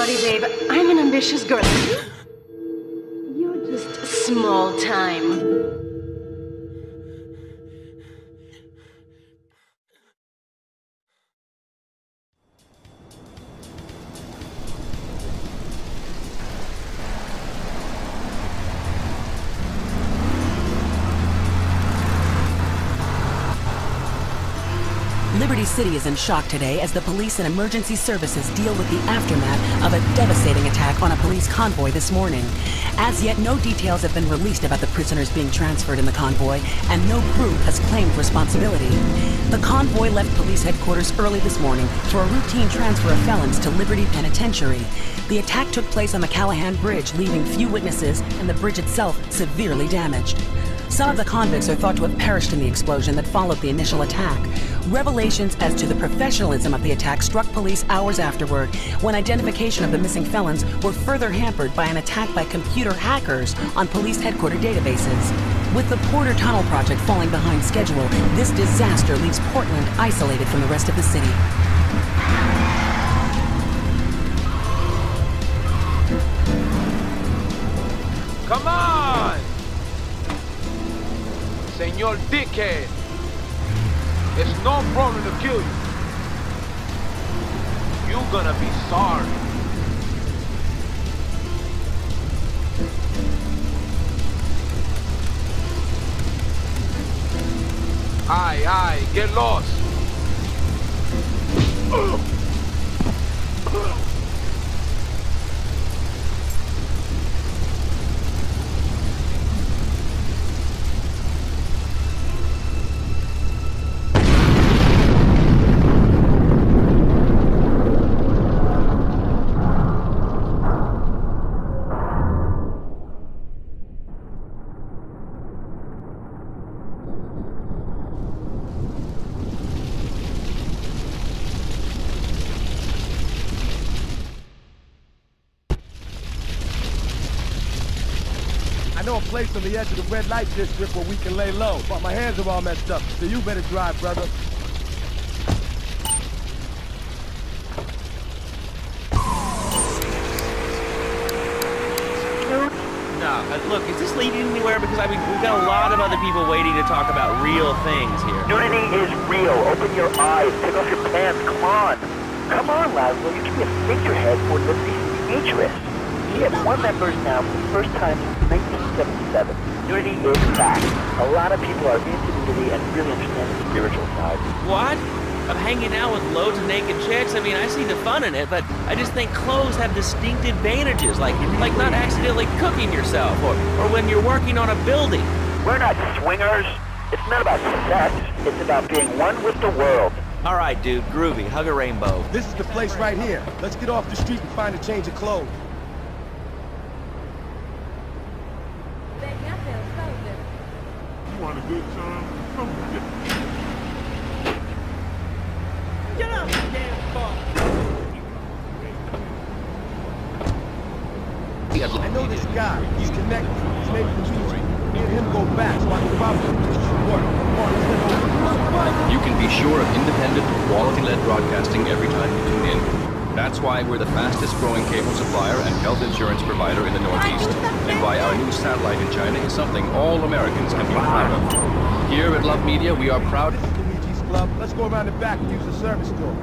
sorry, babe. I'm an ambitious girl. You're just small time. Liberty City is in shock today as the police and emergency services deal with the aftermath of a devastating attack on a police convoy this morning. As yet, no details have been released about the prisoners being transferred in the convoy, and no group has claimed responsibility. The convoy left police headquarters early this morning for a routine transfer of felons to Liberty Penitentiary. The attack took place on the Callahan Bridge, leaving few witnesses and the bridge itself severely damaged. Some of the convicts are thought to have perished in the explosion that followed the initial attack. Revelations as to the professionalism of the attack struck police hours afterward, when identification of the missing felons were further hampered by an attack by computer hackers on police headquarters databases. With the Porter Tunnel project falling behind schedule, this disaster leaves Portland isolated from the rest of the city. Come on! Señor Dickhead! It's no problem to kill you. You're gonna be sorry. Aye, get lost. I know a place on the edge of the red light district where we can lay low, but my hands are all messed up, so you better drive, brother. Look, is this leading anywhere? Because, I mean, we've got a lot of other people waiting to talk about real things here. Nudity is real. Open your eyes. Take off your pants. Come on. Come on, Laszlo. You can be a figurehead for Liberty's interests. We have more members now for the first time since 1977. Nudity is back. A lot of people are into nudity and really understand the spiritual side. What? Of hanging out with loads of naked chicks? I mean, I see the fun in it, but I just think clothes have distinct advantages, like not accidentally cooking yourself, or when you're working on a building. We're not swingers. It's not about sex. It's about being one with the world. All right, dude, groovy. Hug a rainbow. This is the place right here. Let's get off the street and find a change of clothes. You want a good time? Come on, get out of the damn car! I know this guy. He's connected. His name's Luigi. Me and him go back, so I can probably do this work. Come on, let's get over. You can be sure of independent, quality-led broadcasting every time you tune in. That's why we're the fastest-growing cable supplier and health insurance provider in the Northeast, and why our new satellite in China is something all Americans can be proud of. Here at Love Media, we are proud. This is Luigi's Club. Let's go around the back and use the service door.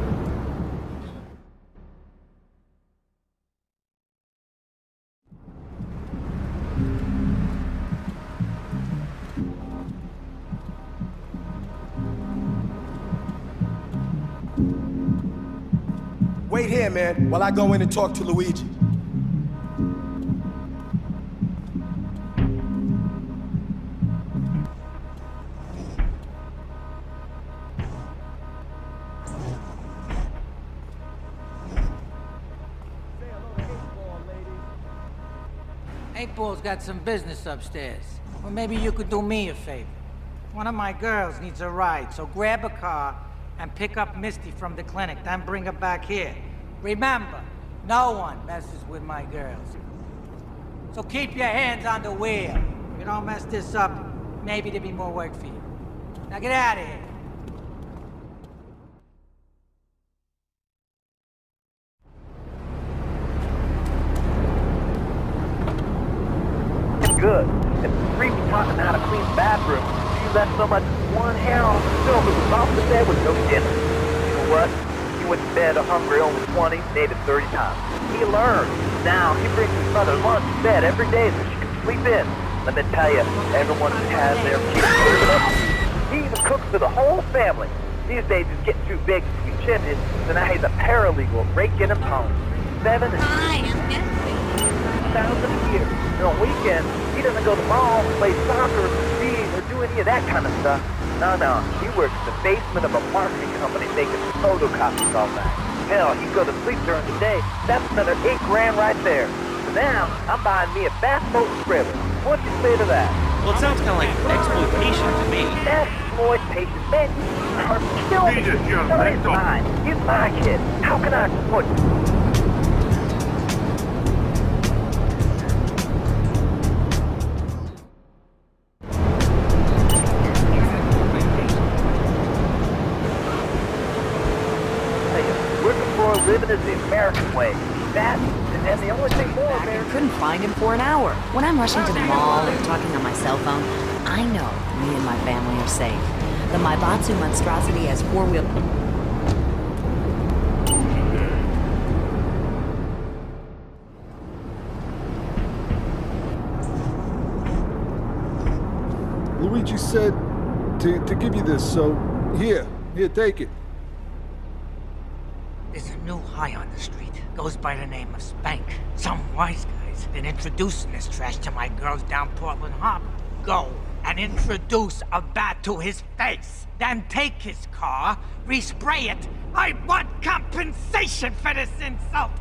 Wait here, man, while I go in and talk to Luigi. Eightball's got some business upstairs. Well, maybe you could do me a favor. One of my girls needs a ride, so grab a car and pick up Misty from the clinic, then bring her back here. Remember, no one messes with my girls. So keep your hands on the wheel. If you don't mess this up, maybe there'll be more work for you. Now get out of here. good. If the creep taught him how to clean the bathroom, she left so much as one hair on the film that was off the bed with no dinner. You know what? He went to bed hungry only 20, maybe 30 times. He learned. Now he brings his mother lunch to bed every day so she can sleep in. Let me tell you, everyone has their kids. He even cooks for the whole family. These days he's getting too big to be chimney, so now he's a paralegal raking him home. 7 and 1,000 a year. And on weekends, he doesn't go to the mall, play soccer, skiing, or do any of that kind of stuff. No. He works in the basement of a marketing company making photocopies all night. Hell, he'd go to sleep during the day. That's another $8 grand right there. So now, I'm buying me a bass boat and trailer. What do you say to that? Well, it sounds kind of like exploitation to me. Exploitation, man. You are killing me. No, he's mine. He's my kid. How can I exploit you? Living is the American way. That, and the only thing more American... Couldn't find him for an hour. When I'm rushing to the mall or talking on my cell phone, I know me and my family are safe. The Maibatsu monstrosity has four-wheel... Luigi said to give you this, so here, take it. There's a new high on the street. Goes by the name of Spank. Some wise guy's been introducing this trash to my girls down Portland Harbor. Go and introduce a bat to his face. Then take his car, respray it. I want compensation for this insult.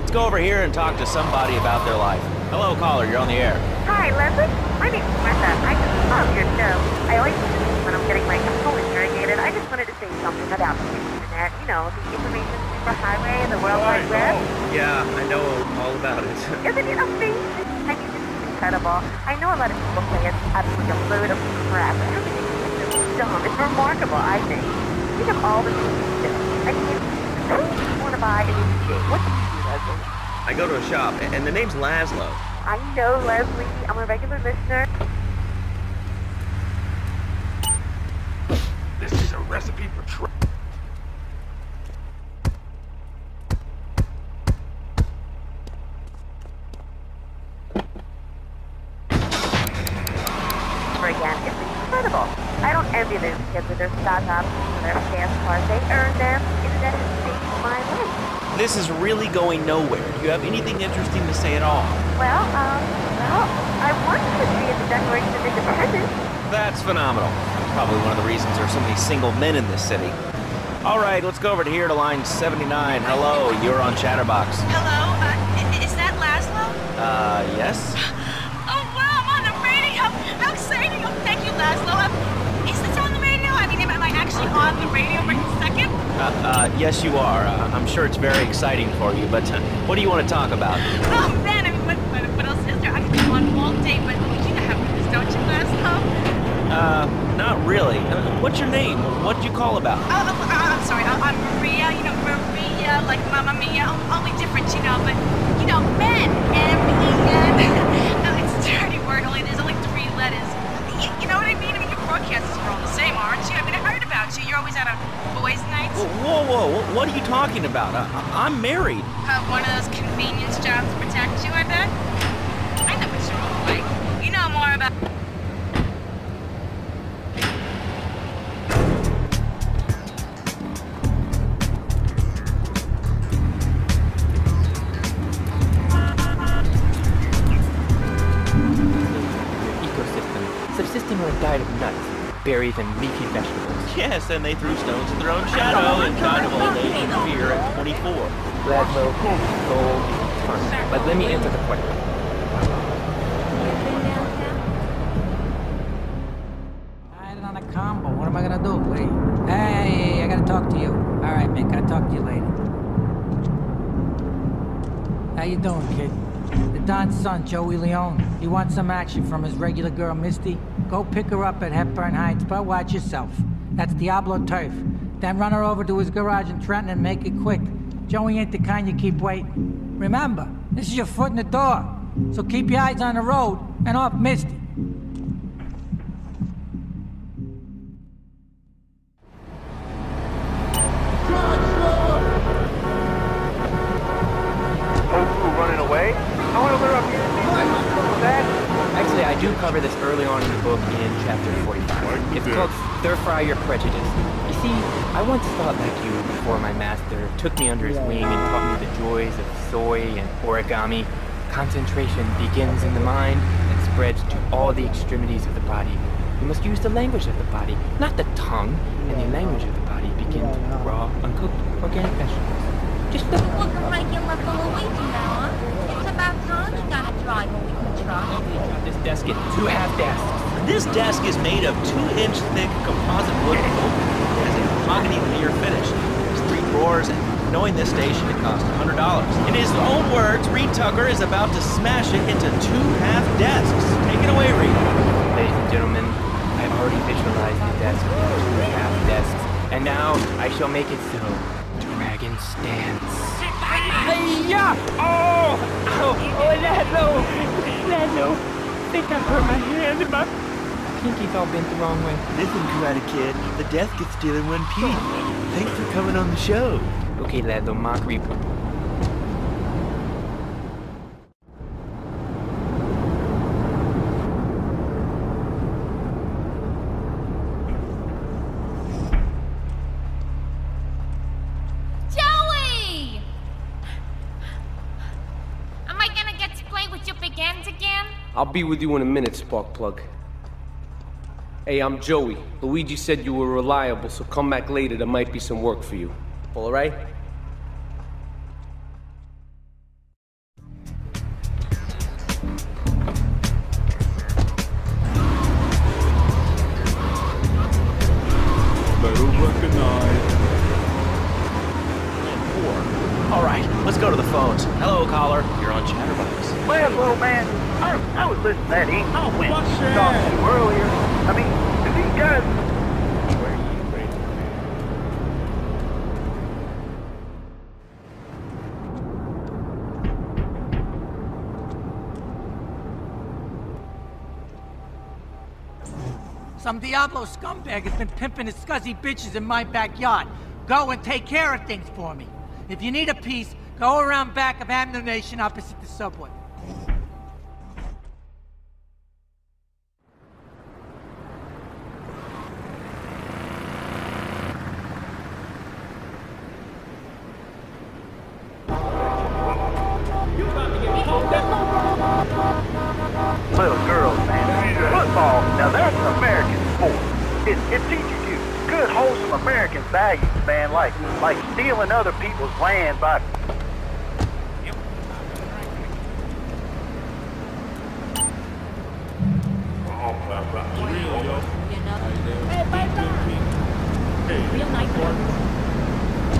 Let's go over here and talk to somebody about their life. Hello, caller, you're on the air. Hi, Leslie. My name's Martha. I just love your show. I always listen when I'm getting my phone interrogated. I just wanted to say something about the internet. You know, the information superhighway and the World Wide Web. Yeah, I know all about it. Isn't it amazing? I mean, it's incredible. I know a lot of people say it's absolutely a load of crap. Everything is so dumb. It's remarkable, I think. Think of all the things you do. I mean, who would want to buy a new TV? What do you do, Leslie? I go to a shop, and the name's Laszlo. I know, Leslie. I'm a regular listener. This is a recipe for trouble. Again, it's incredible. I don't envy those kids with their stock options and their fast cars. They earned them. Internet has saved my life. This is really going nowhere. Do you have anything interesting to say at all? Well, I wanted to see the Declaration of Independence. That's phenomenal. Probably one of the reasons there are so many single men in this city. All right, let's go over to here to line 79. Hello, you're on Chatterbox. Hello, is that Laszlo? Yes? Oh, wow, I'm on the radio. How exciting. Oh, thank you, Laszlo. Is this on the radio? I mean, am I actually on the radio right this second? Yes, you are. I'm sure it's very exciting for you, but what do you want to talk about? Oh, man, I mean, what else is there? I could go on all day, but you know how it is, don't you, Laszlo? Not really. What's your name? What'd you call about? I'm sorry. I'm Maria. You know, Maria, like Mamma Mia. Only different, you know, but, you know, men. M-E-N. No, it's a dirty word, only there's only 3 letters. You know what I mean? I mean, your broadcasters are all the same, aren't you? I mean, I heard about you. You're always out on boys' nights. Whoa. What are you talking about? I'm married. One of those convenience jobs to protect you, I bet? I know what you're all like. You know more about... Subsisting on a diet of nuts, berries, and leafy vegetables. Yes, and they threw stones at their own shadow and died of old age and fear at 24. Laszlo, gold, fun. But let me answer the question. I had it on a combo. What am I gonna do? Wait. Hey, I gotta talk to you. All right, Mick, I'll talk to you later. How you doing, kid? The Don's son, Joey Leone. He wants some action from his regular girl, Misty. Go pick her up at Hepburn Heights, but watch yourself. That's Diablo Turf. Then run her over to his garage in Trenton and make it quick. Joey ain't the kind you keep waiting. Remember, this is your foot in the door. So keep your eyes on the road and off Misty. Running away? I want to learn up here. Actually, I do cover this early on in the book in chapter 45. It's called Stir Fry Your Prejudice. You see, I once thought like you before my master took me under his wing and taught me the joys of soy and origami. Concentration begins in the mind and spreads to all the extremities of the body. You must use the language of the body, not the tongue, and the language of the body begins with raw, uncooked, organic vegetables. Just the... Look a regular Luigi now, huh? It's about time you got a driver we can trust. This desk into 2 half desks. This desk is made of 2-inch thick composite wood and has a mahogany veneer finish. There's 3 drawers, and knowing this station, it cost $100. In his own words, Reed Tucker is about to smash it into 2 half desks. Take it away, Reed. Ladies and gentlemen, I've already visualized the desk into 2 half desks, and now I shall make it so. Dragon stance. Hi-ya! Oh! Lando! I think I hurt my hand and my pinky's all bent the wrong way. Listen, Karate Kid, the desk is still in one piece. Thanks for coming on the show. Okay, Lando, mockery. I'll be with you in a minute, Sparkplug. Hey, I'm Joey. Luigi said you were reliable, so come back later. There might be some work for you. All right? All right, let's go to the phones. Hello, caller. You're on Chatterbox. Well, little man, I was listening to that email when you talked to you earlier. I mean, do these guys... Some Diablo scumbag has been pimping his scuzzy bitches in my backyard. Go and take care of things for me. If you need a piece, go around back of Amno Nation opposite the subway. Little girls, man. Football, now that's an American sport. It teaches you good, wholesome American values, man, like stealing other people's land by...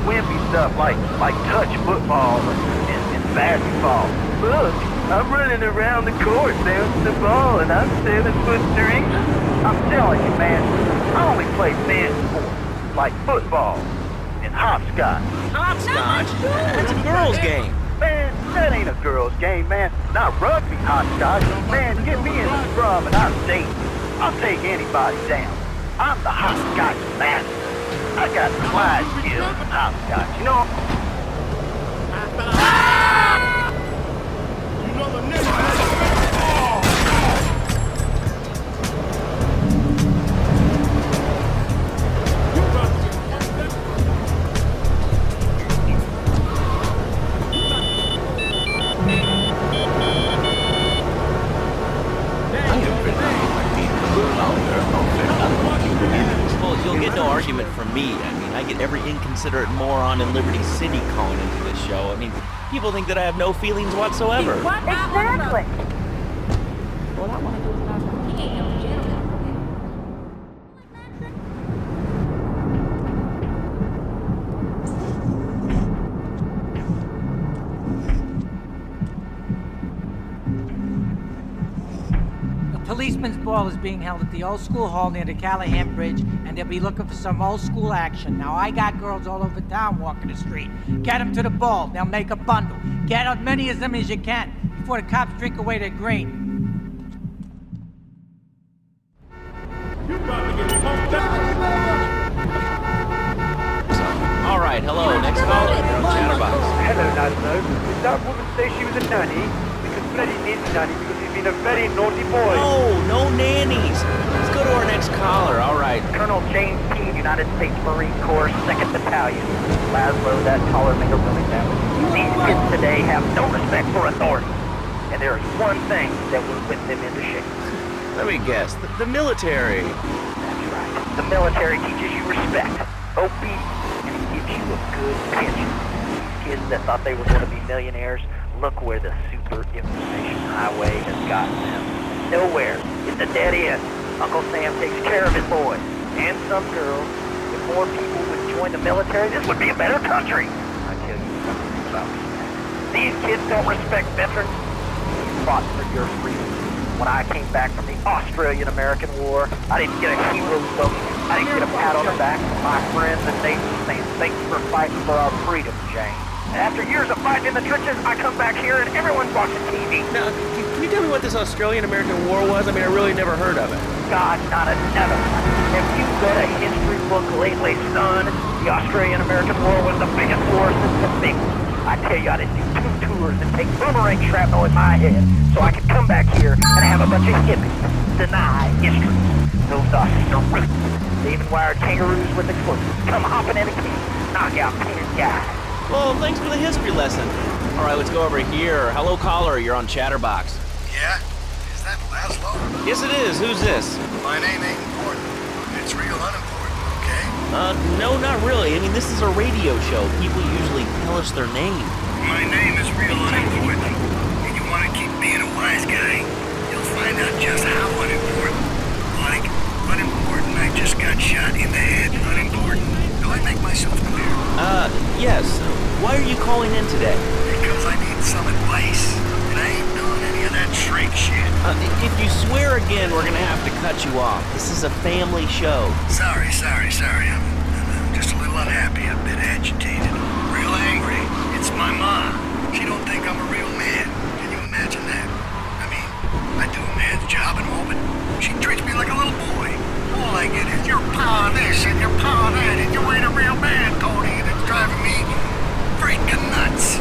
wimpy stuff like touch football and basketball. Look, I'm running around the court bouncing the ball and I'm 7'3". I'm telling you, man, I only play man sports like football and hopscotch. Hopscotch? That's a girl's game. Man, that ain't a girl's game, man. Not rugby hopscotch. Man, get me in the scrum and I'm safe. I'll take anybody down. I'm the hopscotch master. I got Clyde skills in hopscotch, you know? You know the nigga. Well, you'll get no argument from me. I mean, I get every inconsiderate moron in Liberty City calling into this show. I mean, people think that I have no feelings whatsoever. Exactly. All I want to do is not from here, gentlemen. policeman's ball is being held at the old school hall near the Callahan Bridge, and they'll be looking for some old school action. Now, I got girls all over town walking the street. Get them to the ball. They'll make a bundle. Get as many of them as you can before the cops drink away their green. All right, hello, next caller. You're on Chatterbox. Hello, Laszlo. Did that woman say she was a nanny? Because Freddy needs a nanny because he's been a very naughty boy. No nannies. Let's go to our next caller. All right. Colonel James King, United States Marine Corps, 2nd Battalion. Laszlo, that caller made a really bad one. These kids today have no respect for authority. And there is one thing that will whip them into shape. Let me guess. The military. That's right. The military teaches you respect, obedience, and it gives you a good pension. These kids that thought they were going to be millionaires, look where the super information highway has gotten them. Nowhere. It's a dead end. Uncle Sam takes care of his boys and some girls. If more people would join the military, this would be a better country. I tell you something about respect. These kids don't respect veterans. You fought for your freedom. When I came back from the Australian-American War, I didn't get a hero token. I didn't get a pat on the back from my friends and neighbors saying, thanks for fighting for our freedom, Jane. And after years of fighting in the trenches, I come back here and everyone's watching TV. Now, can you tell me what this Australian-American War was? I mean, I really never heard of it. God, not another. If you read a history book lately, son, the Australian-American War was the biggest war since the big one. I tell you, I didn't do 2 tours and take boomerang shrapnel in my head so I could come back here and have a bunch of hippies deny history. Those roots. They even wired kangaroos with explosives. Come hopping in a cage, knock out 10 guys. Well, thanks for the history lesson. All right, let's go over here. Hello, caller. You're on Chatterbox. Yeah? Is that Laszlo? Yes, it is. Who's this? My name ain't important. It's real unimportant, okay? No, not really. I mean, this is a radio show. People usually tell us their name. My name is real unimportant. And you want to keep being a wise guy, you'll find out just how unimportant. Like, unimportant, I just got shot in the head. Unimportant. Do I make myself clear? Yes. Why are you calling in today? Because I need some advice. And I ain't doing any of that shrink shit. If you swear again, we're gonna have to cut you off. This is a family show. Sorry. I'm just a little unhappy, a bit agitated. Real angry. It's my mom. She don't think I'm a real man. Can you imagine that? I mean, I do a man's job and all, but she treats me like a little boy. All I get is your paw this and your paw that, and you ain't a real man, Tony, and it's driving me freaking nuts.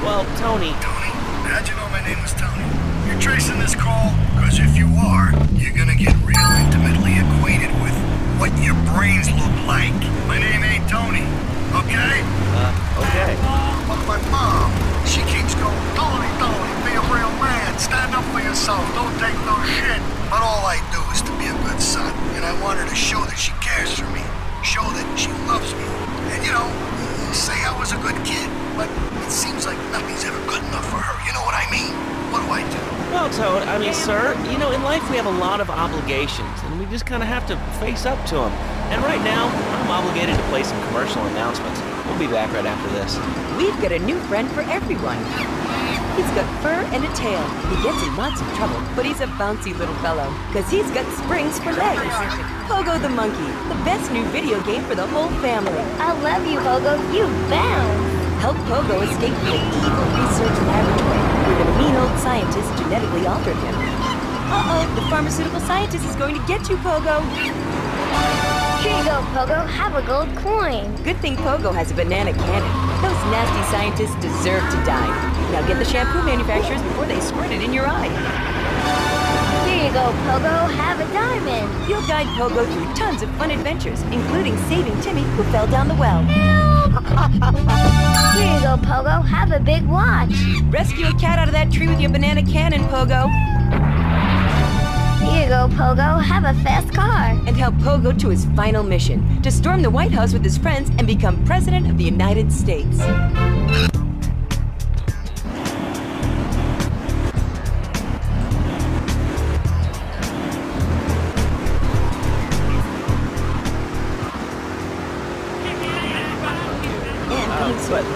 Well, Tony... Tony? How'd you know my name was Tony? You're tracing this call? Because if you are, you're gonna get real intimately acquainted with what your brains look like. My name ain't Tony, okay? Okay. But my mom, she keeps going, Tony, be a real man, stand up for yourself, don't take no shit. But all I do is to be a good son, and I want her to show that she cares for me, show that she loves me. And you know, say I was a good kid, but it seems like nothing's ever good enough for her, you know what I mean? What do I do? Well, Toad, I mean, sir, you know, in life we have a lot of obligations, and we just kind of have to face up to them. And right now, I'm obligated to play some commercial announcements. We'll be back right after this. We've got a new friend for everyone. He's got fur and a tail. He gets in lots of trouble, but he's a bouncy little fellow, because he's got springs for legs. Pogo the Monkey, the best new video game for the whole family. I love you, Pogo. You bounce. Help Pogo escape from the evil research laboratory, where the mean old scientist genetically altered him. Uh-oh, the pharmaceutical scientist is going to get you, Pogo. Here you go, Pogo. Have a gold coin. Good thing Pogo has a banana cannon. Those nasty scientists deserve to die. Now get the shampoo manufacturers before they squirt it in your eye. Here you go, Pogo. Have a diamond. You'll guide Pogo through tons of fun adventures, including saving Timmy, who fell down the well. Help! Here you go, Pogo. Have a big watch. Rescue a cat out of that tree with your banana cannon, Pogo. Here you go, Pogo. Have a fast car. And help Pogo to his final mission, to storm the White House with his friends and become President of the United States.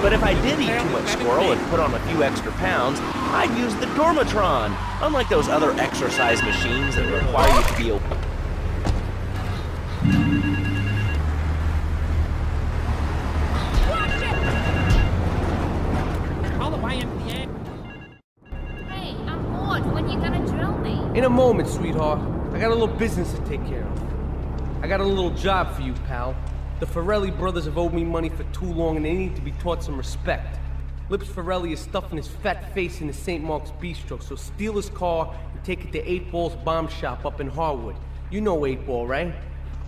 But if I did eat too much squirrel, whirl and put on a few extra pounds, I'd use the Dormatron, unlike those other exercise machines that require you to be open. Hey, I'm bored. When you gonna drill me? In a moment, sweetheart. I got a little business to take care of. I got a little job for you, pal. The Ferrelli brothers have owed me money for too long and they need to be taught some respect. Lips Ferrelli is stuffing his fat face in the St. Mark's Bistro, so steal his car and take it to 8 Ball's bomb shop up in Harwood. You know 8 Ball, right?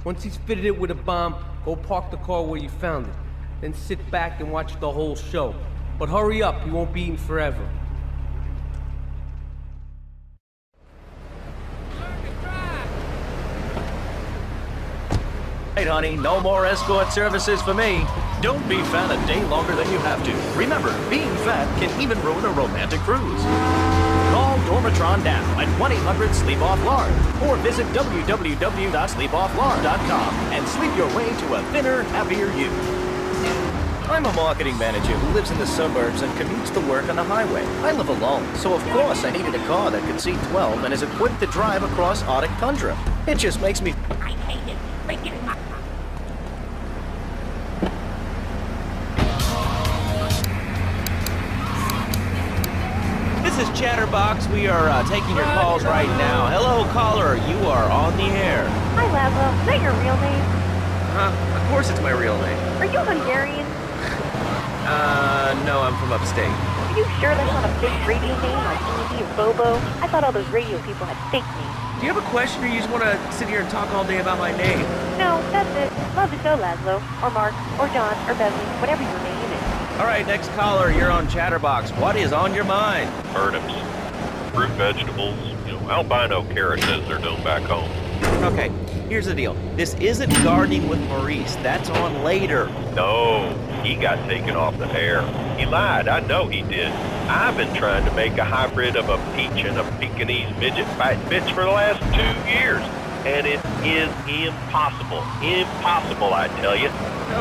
Once he's fitted it with a bomb, go park the car where you found it. Then sit back and watch the whole show. But hurry up, he won't be eating forever. Hey, honey, no more escort services for me. Don't be fat a day longer than you have to. Remember, being fat can even ruin a romantic cruise. Call Dormatron now at 1-800-SLEEP-OFF-LARD or visit www.sleepofflard.com and sleep your way to a thinner, happier you. I'm a marketing manager who lives in the suburbs and commutes to work on the highway. I live alone, so of course I needed a car that could seat 12 and is equipped to drive across Arctic tundra. It just makes me... I hate it. This is Chatterbox. We are taking your calls right now. Hello, caller. You are on the air. Hi, Laszlo. Is that your real name? Of course it's my real name. Are you Hungarian? No, I'm from upstate. Are you sure that's not a fake radio name like Andy or Bobo? I thought all those radio people had fake names. Do you have a question or you just want to sit here and talk all day about my name? No, that's it. Love the show, Laszlo. Or Mark, or John, or Beverly, whatever your name is. All right, next caller, you're on Chatterbox. What is on your mind? Turnips, fruit, vegetables, albino carrots as they're known back home. Okay, here's the deal. This isn't Gardening with Maurice. That's on later. No, he got taken off the air. He lied. I know he did. I've been trying to make a hybrid of a peach and a Pekingese midget fight bitch for the last 2 years. And it is impossible. Impossible, I tell you.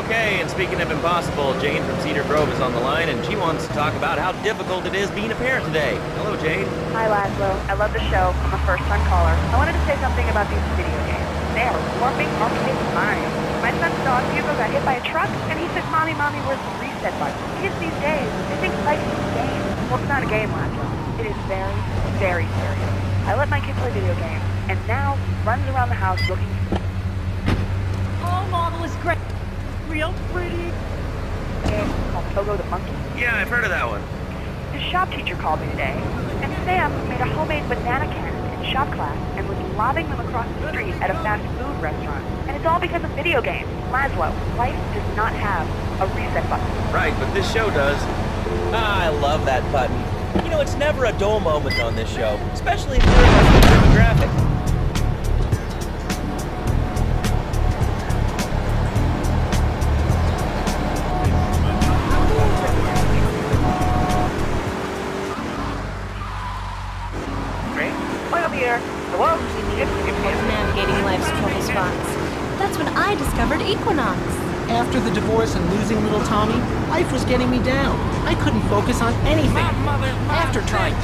Okay, and speaking of impossible, Jane from Cedar Grove is on the line, and she wants to talk about how difficult it is being a parent today. Hello, Jane. Hi, Laszlo. I love the show. I'm a first-time caller. I wanted to say something about these video games. They are warping our kids' minds. My son's dog, Hugo, got hit by a truck, and he said, Mommy, where's the reset button? Kids these days, they think life is a game. Well, it's not a game, Laszlo. It is very, very serious. I let my kid play video games, and now he runs around the house looking... Oh, Marvel is great. Real pretty. Game called Pogo the Monkey. Yeah, I've heard of that one. His shop teacher called me today, and Sam made a homemade banana cannon in shop class and was lobbing them across the street at a fast food restaurant. And it's all because of video games. Laszlo, life does not have a reset button. Right, but this show does. I love that button. You know, it's never a dull moment on this show, especially if you're a demographic. Hello? Navigating life's trouble spots. That's when I discovered Equinox. After the divorce and losing little Tommy, life was getting me down. I couldn't focus on anything. After trying...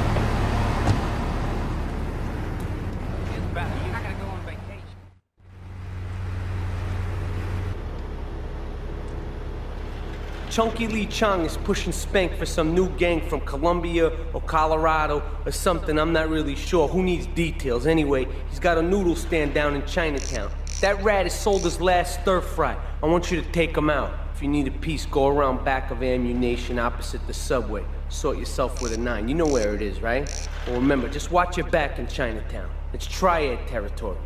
Chunky Lee Chang is pushing Spank for some new gang from Colombia or Colorado or something, I'm not really sure. Who needs details? Anyway, he's got a noodle stand down in Chinatown. That rat has sold his last stir fry. I want you to take him out. If you need a piece, go around back of Ammunition opposite the subway. Sort yourself with a 9. You know where it is, right? Well, remember, just watch your back in Chinatown. It's triad territory.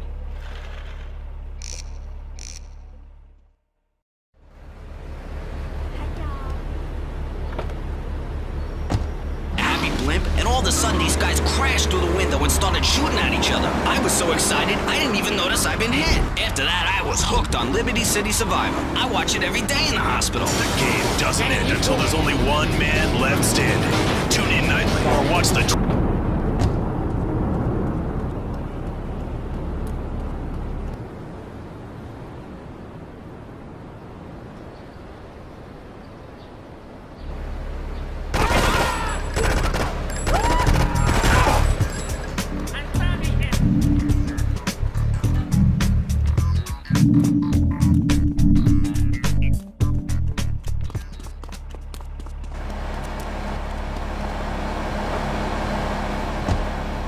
And all of a sudden, these guys crashed through the window and started shooting at each other. I was so excited, I didn't even notice I'd been hit. After that, I was hooked on Liberty City Survivor. I watch it every day in the hospital. The game doesn't end until there's only one man left standing. Tune in nightly or watch the...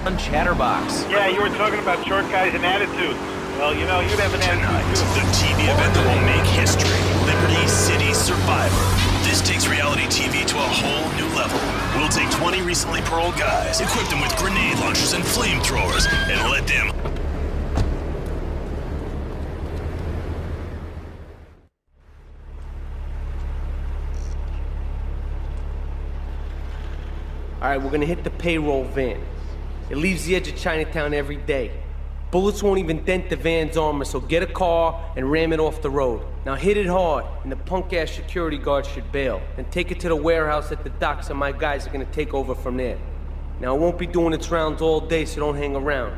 on Chatterbox. Yeah, you were talking about short guys and attitudes. Well, you know, you'd have an attitude too. The TV event that will make history. Liberty City Survivor. This takes reality TV to a whole new level. We'll take 20 recently paroled guys, equip them with grenade launchers and flamethrowers, and let them... Alright, we're gonna hit the payroll van. It leaves the edge of Chinatown every day. Bullets won't even dent the van's armor, so get a car and ram it off the road. Now hit it hard, and the punk-ass security guard should bail. Then take it to the warehouse at the docks, and my guys are gonna take over from there. Now it won't be doing its rounds all day, so don't hang around.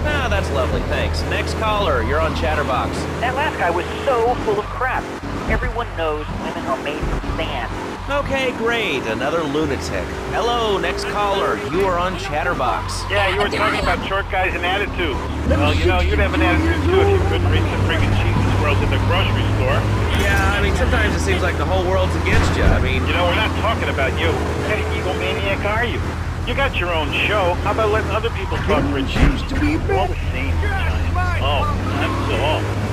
Ah, that's lovely, thanks. Next caller, you're on Chatterbox. That last guy was so full of crap. Everyone knows women are made from sand. Okay, great. Another lunatic. Hello, next caller. You are on Chatterbox. Yeah, you were talking about short guys and attitudes. Well, you know, you'd have an attitude too if you couldn't reach the friggin' cheese and squirrels at the grocery store. Yeah, I mean, sometimes it seems like the whole world's against you. I mean... You know, we're not talking about you. What kind of egomaniac are you? You got your own show. How about letting other people talk for a change? All the same, giant. Oh,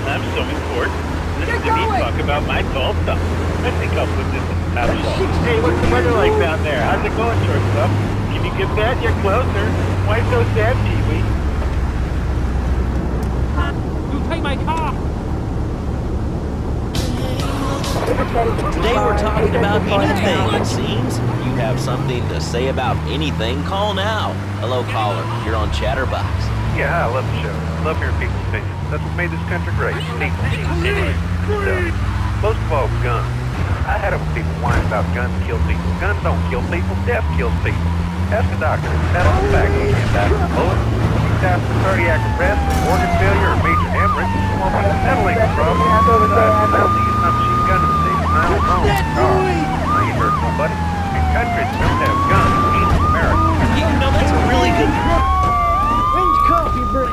I'm so important. Listen to me talk about my tall stuff. I think I'll put this in the top shelf. Hey, what's the weather like down there? How's it going, shortstop? If you get that, you're closer. Why so sad, Pee-wee? You take my car! Today we're talking about anything, it seems. If you have something to say about anything, call now. Hello, caller. You're on Chatterbox. Yeah, I love the show. Love hearing people's opinions. That's what made this country great. People. Most of all, guns. I had them people whine about guns kill people. Guns don't kill people. Death kills people. Ask a doctor. That all fact ain't that bullet. After cardiac arrest, organ failure, or major hemorrhage, that'll ain't the problem. That'll use my machine gun to save a mile long car. I ain't hurt nobody. In countries that don't have guns, ain't America. You know, that's a really good... When's coffee break?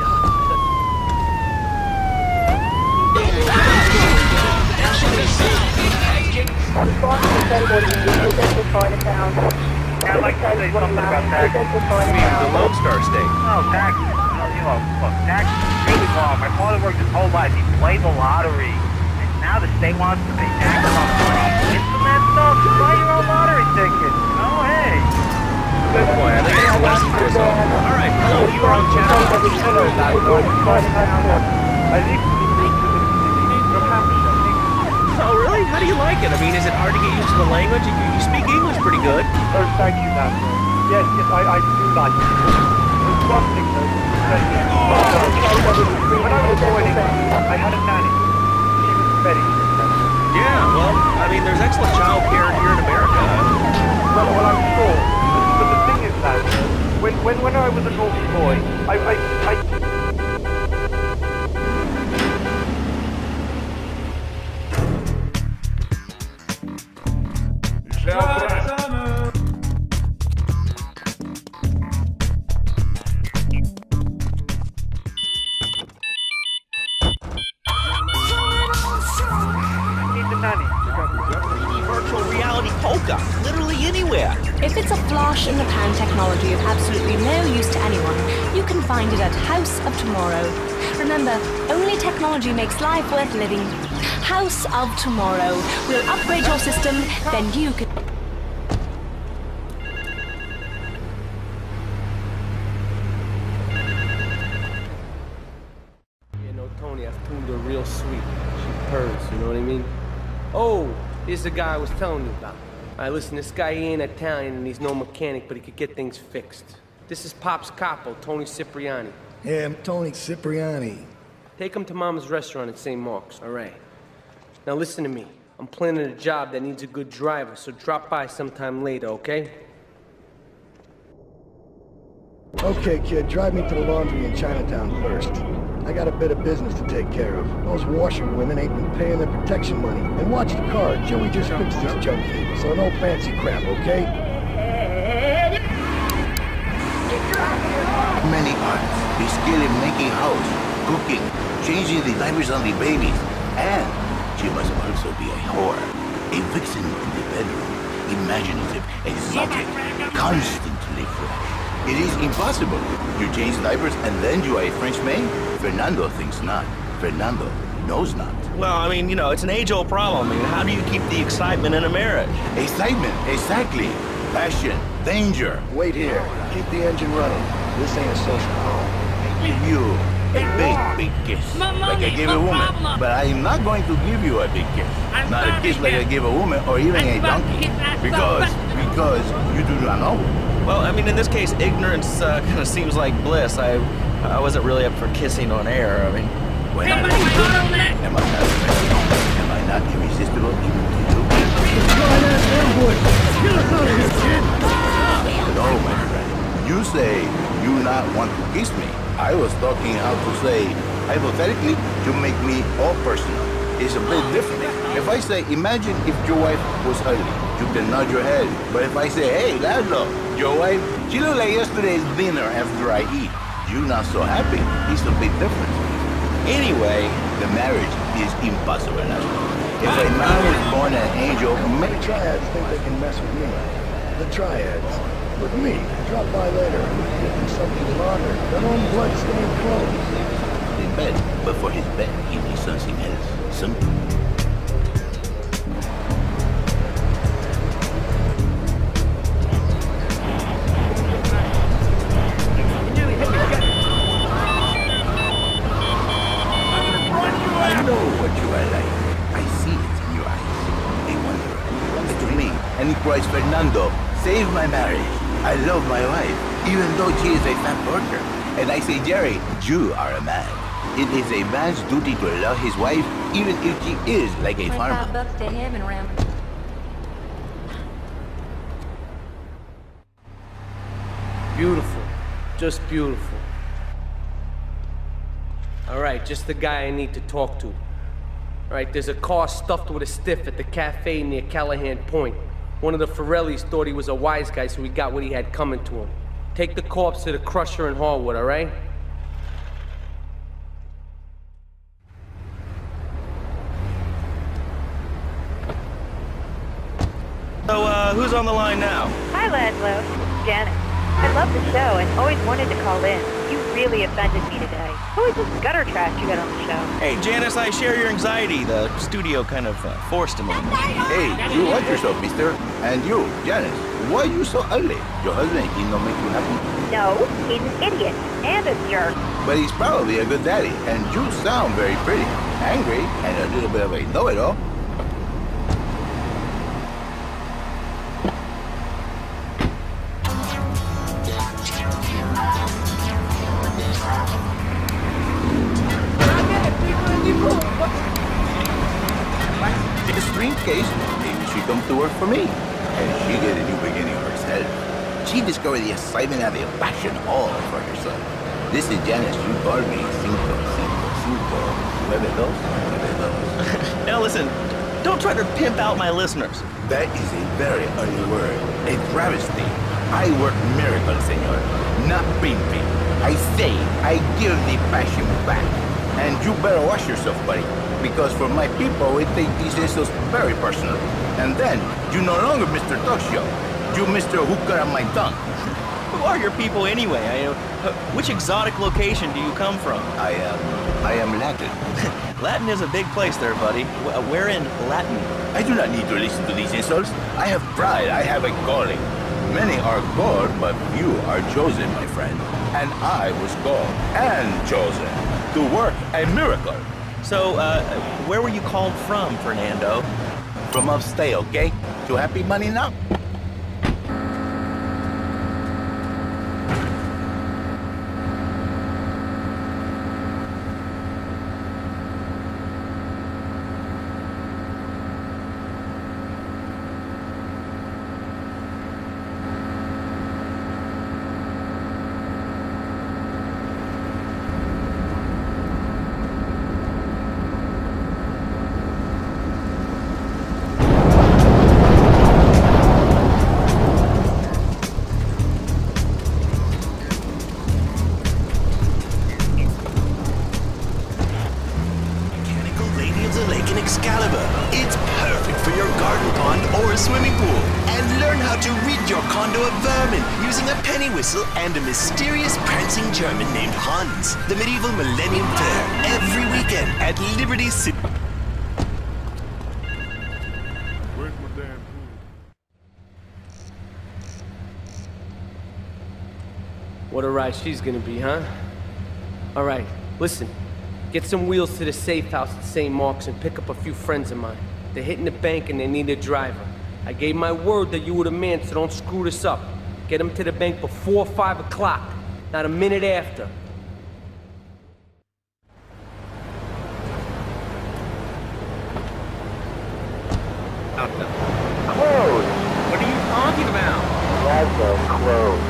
I'd like to say something about taxes. You mean the Lone Star State? Oh, taxes. Look, taxes is really wrong. My father worked his whole life. He played the lottery. And now the state wants to pay taxes on money. It's from that stuff. Buy your own lottery ticket. Oh, hey. Good point. I think it's a lesson for us all. All right, hello, you are on Chatterbox. Oh, really? How do you like it? I mean, is it hard to get used to the language? You speak English pretty good. Oh, thank you, Master. Yes, I do like it. There's one thing, though. When I was born in England, I had a nanny. She was very good. Yeah, well, I mean, there's excellent child care here in America. Well, I'm sure. But the thing is that when I was a naughty boy, I Virtual reality polka, literally anywhere. If it's a flash in the pan technology of absolutely no use to anyone, you can find it at House of Tomorrow. Remember, only technology makes life worth living. House of Tomorrow. We'll upgrade your system, then you can... Yeah, no, Tony, I've tuned her real sweet. She purrs, you know what I mean? Oh, here's the guy I was telling you about. All right, listen, this guy, he ain't Italian and he's no mechanic, but he could get things fixed. This is Pop's capo, Tony Cipriani. Yeah, I'm Tony Cipriani. Take him to Mama's restaurant at St. Mark's, all right? Now listen to me. I'm planning a job that needs a good driver, so drop by sometime later, okay? Okay, kid, drive me to the laundry in Chinatown first. I got a bit of business to take care of. Those washerwomen ain't been paying their protection money. And watch the car. Joey just fixed this junk here, so no fancy crap, okay? Many arts. Be skilled in making house, cooking, changing the diapers on the babies. And she must also be a whore. A vixen in the bedroom. Imaginative, exotic, constantly fresh. It is impossible. You change diapers and then you are a French maid? Fernando thinks not. Fernando knows not. Well, I mean, you know, it's an age-old problem. I mean, how do you keep the excitement in a marriage? Excitement, exactly. Passion, danger. Wait here. Keep the engine running. This ain't a social call. I give you a big kiss. Like I give a woman. But I am not going to give you a big kiss. Not a kiss like I give a woman or even a donkey. Because you do not know. Well, I mean, in this case, ignorance kind of seems like bliss. I wasn't really up for kissing on air. I mean... When am I not irresistible even to you? No, my friend. You say you not want to kiss me. I was talking how to say, hypothetically, to make me all personal. It's a bit different. If I say, imagine if your wife was ugly, you can nod your head. But if I say, hey, Laszlo, your wife, she looked like yesterday's dinner after I eat. You not so happy. It's a big difference. Anyway, the marriage is impossible, Laszlo. If a man is born an angel, many triads think they can mess with me. The triads. With me. Drop by later. Give them something to launder. Their own blood-stained clothes. In bed, but for his bed, he needs something else. Something. I know what you are like. I see it in your eyes. A wanderer. Like to me. And he cries, Fernando, save my marriage. I love my wife, even though she is a fat worker. And I say, Jerry, you are a man. It is a man's duty to love his wife, even if she is like a farmer. $25 to him and around. Beautiful. Just beautiful. Alright, just the guy I need to talk to. Alright, there's a car stuffed with a stiff at the cafe near Callahan Point. One of the Forellis thought he was a wise guy, so he got what he had coming to him. Take the corpse to the crusher in Harwood, alright? So, who's on the line now? Hi, Laszlo. Janet. I love the show and always wanted to call in. You really offended me today. Who is this gutter trash you got on the show? Hey, Janice, I share your anxiety. The studio kind of forced him on me. Hey, you watch yourself, mister. And you, Janice, why are you so ugly? Your husband, he don't make you happy? No, he's an idiot and a jerk. But he's probably a good daddy, and you sound very pretty. Angry, and a little bit of a know-it-all. In this case, maybe she come to work for me, and she get a new beginning herself. She discovered the excitement and the passion all for herself. This is Janice. You called me 555. Now listen, don't try to pimp out my listeners. That is a very ugly word, a travesty. I work miracles, senor, not pimping. I say, I give the passion back. And you better wash yourself, buddy. Because for my people, we take these insults very personal. And then, you no longer Mr. Talk Show. You Mr. Who Cut On My Tongue. Who are your people anyway? Which exotic location do you come from? I am Latin. Latin is a big place there, buddy. Where in Latin? I do not need to listen to these insults. I have pride. I have a calling. Many are called, but few are chosen, my friend. And I was called and chosen to work a miracle. So, where were you called from, Fernando? From upstate, okay? To Happy Money now? for a swimming pool. And learn how to rid your condo of vermin using a penny whistle and a mysterious prancing German named Hans. The medieval Millennium Fair, every weekend at Liberty City. Where's my damn pool? What a ride she's gonna be, huh? All right, listen. Get some wheels to the safe house at St. Mark's and pick up a few friends of mine. They're hitting the bank and they need a driver. I gave my word that you were the man, so don't screw this up. Get them to the bank before 5 o'clock, not a minute after. Clothes! What are you talking about? Laszlo, clothes.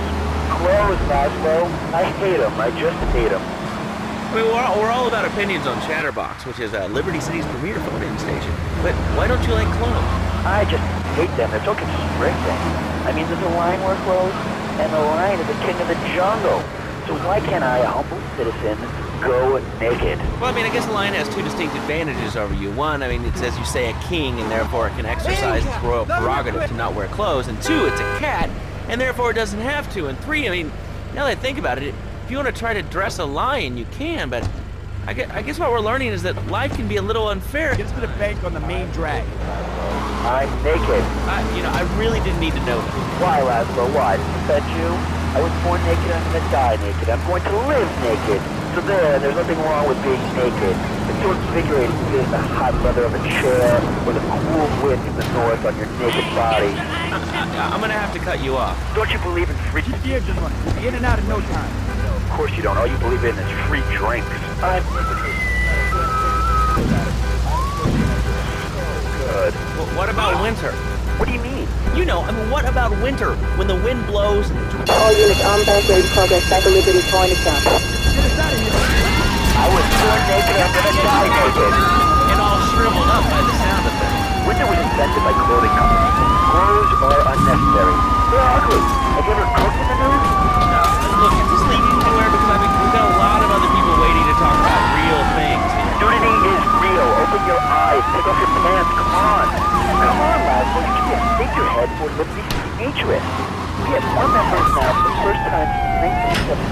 Clothes, Laszlo. I hate them. I just hate them. I mean, we're all about opinions on Chatterbox, which is Liberty City's premier phone-in station. But why don't you like clothes? I just hate them. They're so constricting. I mean, there's a lion wear clothes, and the lion is the king of the jungle. So why can't I, a humble citizen, go naked? Well, I mean, I guess the lion has two distinct advantages over you. One, I mean, it's, as you say, a king, and therefore it can exercise its royal prerogative to not wear clothes. And two, it's a cat, and therefore it doesn't have to. And three, I mean, now that I think about it, if you want to try to dress a lion, you can, but I guess what we're learning is that life can be a little unfair. Get to the bank on the main drag. I'm naked. I really didn't need to know that. Why, Laszlo? Why? Did I offend you? I was born naked, I'm gonna die naked. I'm going to live naked. So there's nothing wrong with being naked. It's so invigorating to feel the hot leather of a chair or the cool wind from the north on your naked body. I'm gonna have to cut you off. Don't you believe in free... We'll be in and out in no time. Of course you don't. All you believe in is free drinks. I'm... Good. Well, what about winter? What do you mean? You know, I mean, what about winter? When the wind blows and... All units on bank ready to progress back to Liberty point itself. I was born naked, I'm gonna die naked. And all shriveled up by the sound of them. Winter was invented by clothing companies. Clothes are unnecessary. They're ugly. Have you ever cooked in the news? No, look, is this leading anywhere? Because I mean, we've got a lot of other people waiting to talk about real things here. Nudity is real. Open your eyes. Take off your pants. Come on. Come on, Laszlo. You can't think your head for Liberty Interest. We have more members now for the first time since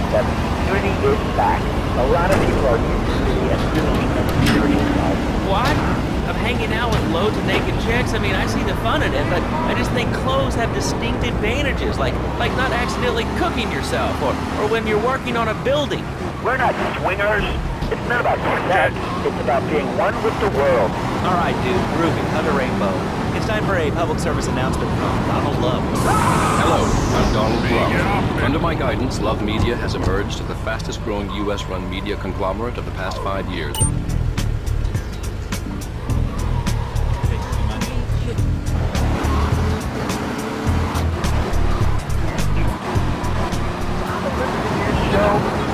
1977. Nudity is back. A lot of people are using it and really spiritual side. What? Of hanging out with loads of naked chicks? I mean, I see the fun in it, but I just think clothes have distinct advantages, like not accidentally cooking yourself, or when you're working on a building. We're not swingers. It's not about sex. It's about being one with the world. All right, dude. Groovy. Hug a rainbow. It's time for a public service announcement from Donald Love. Hello, I'm Donald Love. Under my guidance, Love Media has emerged as the fastest-growing U.S.-run media conglomerate of the past 5 years.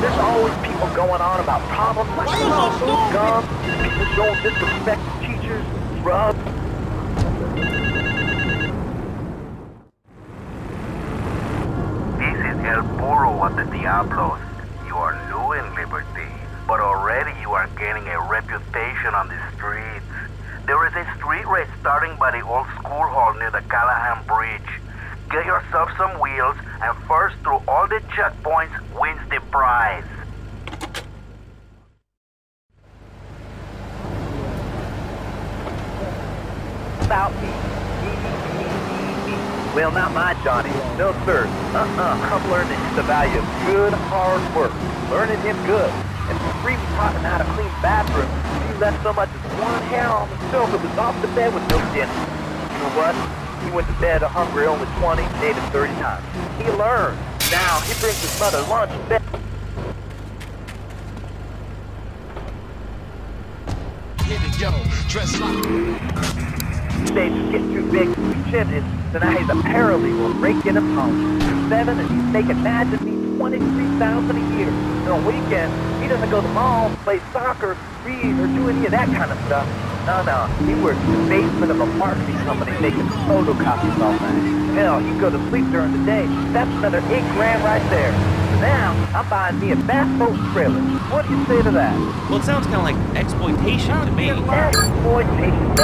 There's always people going on about problems like food, gum, people don't disrespect teachers, drugs. This is El Burro of the Diablos. You are new in Liberty, but already you are gaining a reputation on the streets. There is a street race starting by the old school hall near the Callahan Bridge. Get yourself some wheels, and first through all the checkpoints wins the prize. About me. Well, not my Johnny. No, sir. I'm learning the value of good, hard work. Learning him good. And free taught him how to clean bathrooms. He left so much as one hair on the stove that was off the bed with no dinner. You know what? He went to bed hungry only 20, maybe 30 times. He learned. Now, he brings his mother lunch in bed. They just get too big to be chimneys, so now he's a paralegal breaking him home. He's 7 and he's making imagine me $23,000 a year. And on weekends, he doesn't go to the mall, play soccer, read, or do any of that kind of stuff. No, he works in the basement of a marketing company making photocopies all night. Hell, he go to sleep during the day. That's another $8 grand right there. So now, I'm buying me a bass boat trailer. What do you say to that? Well, it sounds kind of like exploitation to me. Exploitation?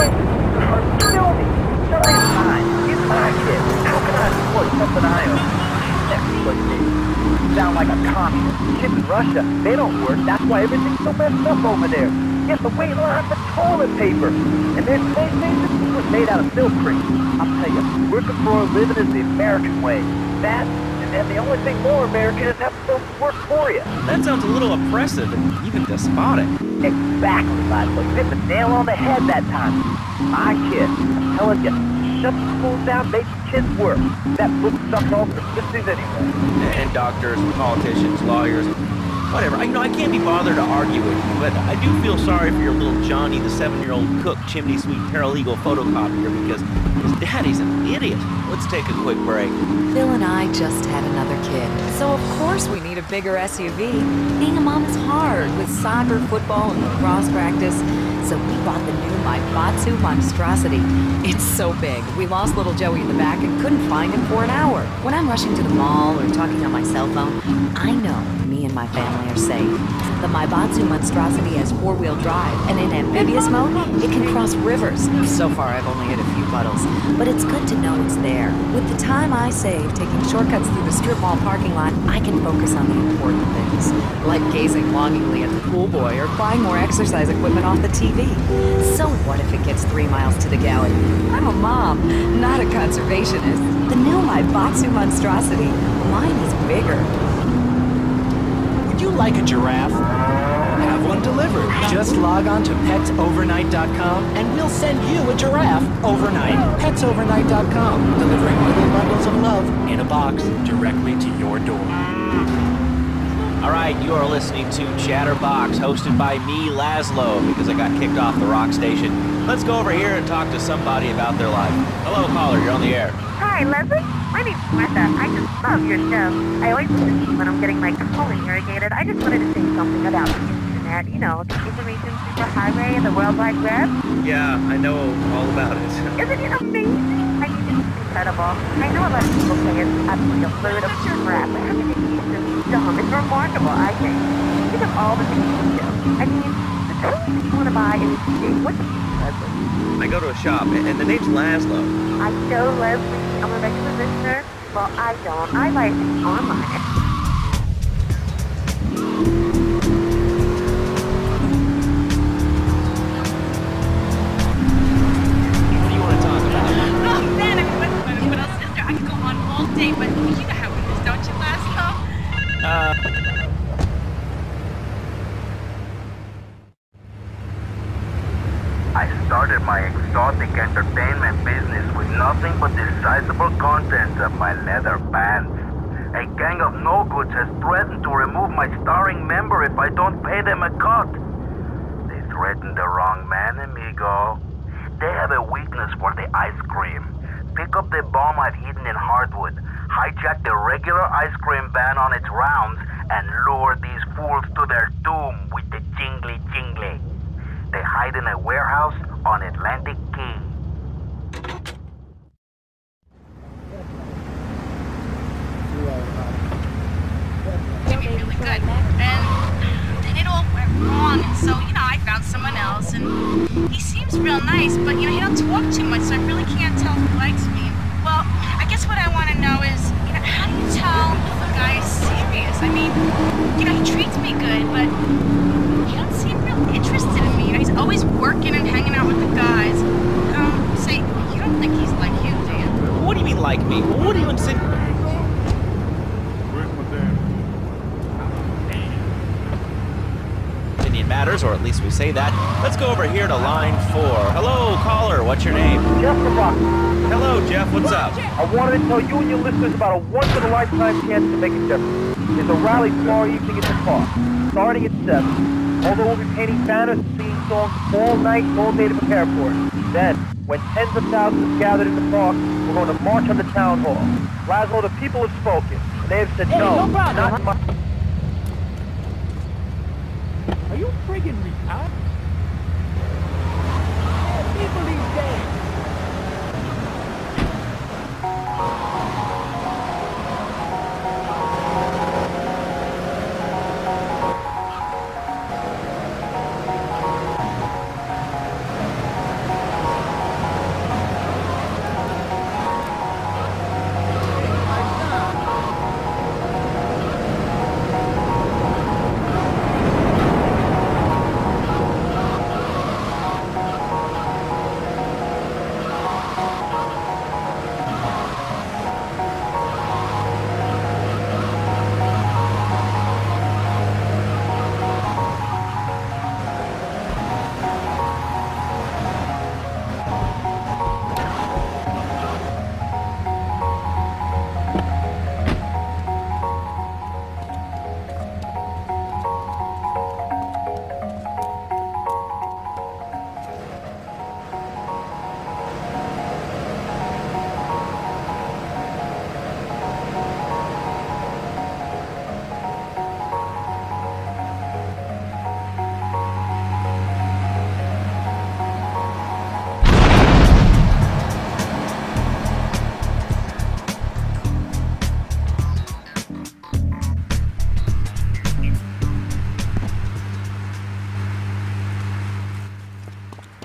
Kill me. Tell me it's fine. He's my kid. How can I support something I own? Exploitation. Sound like a communist. Kids in Russia, they don't work. That's why everything's so messed up over there. You have to wait line for toilet paper. And their PlayStation was made out of milk cream. I'll tell you, working for a living is the American way. That, and the only thing more American is having folks work for you. That sounds a little oppressive and even despotic. Exactly, Laszlo. You hit the nail on the head that time. My kid, I'm telling you, shut the schools down, make the kids work. That book sucks all the sissies anyway. And doctors, politicians, lawyers, whatever. I can't be bothered to argue with you, but I do feel sorry for your little Johnny, the 7-year-old cook, chimney sweep, paralegal photocopier, because his daddy's an idiot. Let's take a quick break. Phil and I just had another kid, so of course we need a bigger SUV. Being a mom is hard with soccer, football, and lacrosse practice. So we bought the new Maibatsu monstrosity. It's so big, we lost little Joey in the back and couldn't find him for an hour. When I'm rushing to the mall or talking on my cell phone, I know me and my family are safe. The Maibatsu monstrosity has 4-wheel drive, and in amphibious mode, it can cross rivers. So far, I've only hit a few puddles, but it's good to know it's there. With the time I save taking shortcuts through the strip mall parking lot, I can focus on the important things, like gazing longingly at the pool boy or buying more exercise equipment off the TV. So what if it gets 3 miles to the gallon? I'm a mom, not a conservationist. The new Maibatsu monstrosity, mine is bigger. Would you like a giraffe? Have one delivered. Just log on to petsovernight.com and we'll send you a giraffe overnight. Petsovernight.com, delivering little bundles of love in a box directly to your door. All right, you are listening to Chatterbox, hosted by me, Laszlo, because I got kicked off the rock station. Let's go over here and talk to somebody about their life. Hello, caller, you're on the air. Hi, Leslie. My name's Martha. I just love your show. I always listen to you when I'm getting my colon irrigated. I just wanted to say something about the internet. You know, the information superhighway and the World Wide Web. Yeah, I know all about it. Isn't it amazing? I mean, it's incredible. I know a lot of people say it's absolutely a load of crap, but how can you use this dumb? It's remarkable, I think. Think of all the things you do. I mean, the tools that you want to buy in the city. What's the use, Leslie? I go to a shop, and the name's Laszlo. I know, Leslie. I'm a regular listener. Well, I don't. I buy things online. What do you want to talk about? Oh, man, I mean, what else is there? I could go on all day, but you know how it is, don't you, Laszlo? I started my exotic entertainment business with nothing but the sizable contents of my leather pants. A gang of no-goods has threatened to remove my starring member if I don't pay them a cut. They threatened the wrong man, amigo. They have a weakness for the ice cream. Pick up the bomb I've hidden in Hardwood, hijack the regular ice cream van on its rounds, and lure these fools to their doom with the jingly-jingly. They hide in a warehouse on Atlantic Key. Really good. And it all went wrong, and so, you know, I found someone else, and he seems real nice, but, you know, he don't talk too much, so I really can't tell if he likes me. Well, I guess what I want to know is, you know, how do you tell if a guy is serious? I mean, you know, he treats me good, but he don't seem real interested in me. You know, he's always working and hanging out with the guys. Say, you don't think he's like you, do you? What do you mean, like me? What do you insinuate? Opinion matters, or at least we say that. Let's go over here to line 4. Hello, caller. What's your name? Jeff from Rock. Hello, Jeff. What's up? I wanted to tell you and your listeners about a once-in-a-lifetime chance to make a difference. There's a rally tomorrow evening at the park, starting at 7. Although we'll be painting banners and singing songs all night and all day to prepare for it. Then, when tens of thousands gathered in the park, we're going to march on the town hall. Laszlo, the people have spoken. They have said no not my... Are you friggin' retarded? People these days.